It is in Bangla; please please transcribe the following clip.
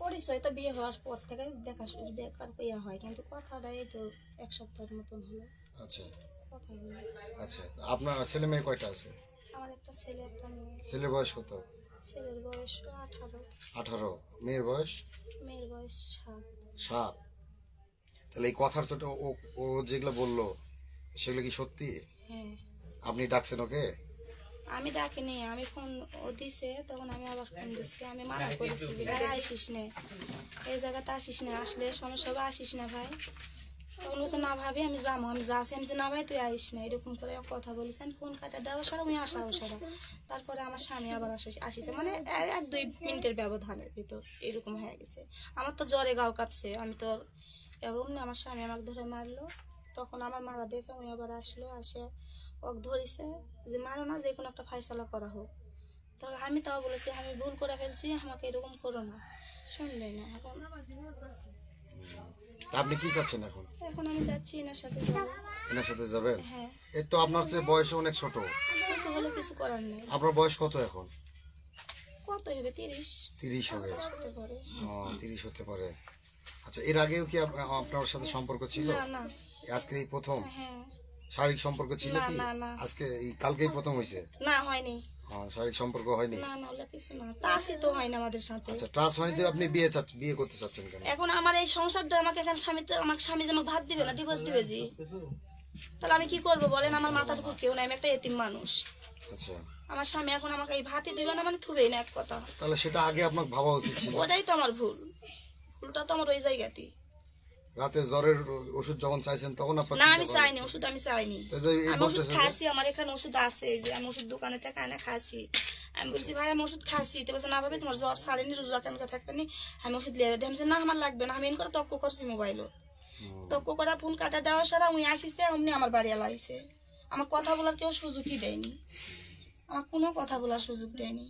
পরিচয় তো বিয়ে হওয়ার পর থেকে দেখার ইয়ে হয়, কিন্তু কথাটা এই তো 1 সপ্তাহের মতন হলো। আচ্ছা কথা বলি। আচ্ছা, আপনার ছেলে মেয়ে কয়টা আছে? আমার একটা ছেলে একটা মেয়ে। ছেলের বয়স কত? ছেলের বয়স 18, 18। মেয়ের বয়স? মেয়ের বয়স 7। 7। তাহলে এই কথার ছোট ও ও যেগুলো বললো সেগুলো কি সত্যি? হ্যাঁ, আপনি ডাকছেন ওকে? আমি ডাকিনি, আমি ফোন ও দিছে, তখন আমি আবার ফোন দিচ্ছি, আমি মানা করেছি যে ভাই আসিস না, এই জায়গাতে আসিস না, আসলে সমস্যা হবে, আসিস না ভাই। তখন বলছে না ভাবি আমি যাবো, আমি যাচ্ছি, আমি যে না ভাই তুই আইস না, এরকম করে কথা বলেছেন। ফোন কাটা দেওয়া সারা আমি আসাও সারা। তারপরে আমার স্বামী আবার আসিছে, মানে 1-2 মিনিটের ব্যবধানের ভিতর এরকম হয়ে গেছে। আমার তো জ্বরে গাও কাঁপছে, আমি তো এমন আমার স্বামী আমাকে ধরে মারলো। তখন আমার মারা দেখে উনি আবার আসলো, আসে ওকে ধরিছে যে মারো না, যে কোনো একটা ফয়সালা করা হোক। তাহলে আমি তাও বলেছি আমি ভুল করে ফেলছি, আমাকে এরকম করো না, শুনলে না। এখন আপনি কি চাচ্ছেন এখন? এখন আমি যাচ্ছি এনার সাথে যাবো। এনার সাথে যাবেন? হ্যাঁ, এই তো আপনার চেয়ে বয়স অনেক ছোট। ছোট হলে কিছু করার নেই। আপনার বয়স কত এখন? কত হবে 30 30 হবে। হতে পারে। 30 হতে পারে। আচ্ছা, এর আগেও কি আপনার সাথে সম্পর্ক ছিল? না না। আজকে এই প্রথম? হ্যাঁ। শারীরিক সম্পর্ক ছিল না কি? না না। আজকে এই কালকেই প্রথম হয়েছে? না হয়নি। শারীরিক সম্পর্ক হয়নি? না না, ওগুলো কিছু না, তাসই তো হয় না আমাদের সাথে। আচ্ছা, ট্রান্স হয়নি তো আপনি বিয়ে করতে চাচ্ছেন কেন? এখন আমার এই সংসারটা আমাকে এখানে আমার স্বামী যে আমাকে ভাত দিবে না, ডিভোর্স দিবে জি, তাহলে আমি কি করবো বলেন? আমার মাথার উপর কেউ নাই, আমি একটা এতিম মানুষ। আচ্ছা, আমার স্বামী এখন আমাকে এই ভাতই দিবে না, মানে থুবেই না, এক কথা। তাহলে সেটা আগে আপনার ভাবা উচিত ছিল। ওটাই তো আমার ভুল, ভুলটা তো আমার ওই জায়গাতেই। রাতে জ্বরের ওষুধ যখন চাইছেন তখন আপনার না আমি চাইনি ওষুধ, আমি চাইনি। তো এই আমি ওষুধ খাসি, আমার এখানে ওষুধ আছে, এই যে আমি ওষুধ দোকানে থেকে আনা খাসি। আমি বলছি ভাই আমি ওষুধ খাসি, তো বলছে না ভাবে তোমার জ্বর ছাড়েনি, রোজা কেন থাকবে নি, আমি ওষুধ লিয়ে দিই। আমি বলছি, না আমার লাগবে না, আমি এন করে তক্ক করছি মোবাইলও, তক্ক করা ফোন কাটা দেওয়া সারা উনি আসিছে, অমনি আমার বাড়ি এলা আইছে। আমার কথা বলার কেউ সুযোগই দেয়নি, আমার কোনো কথা বলার সুযোগ দেয়নি।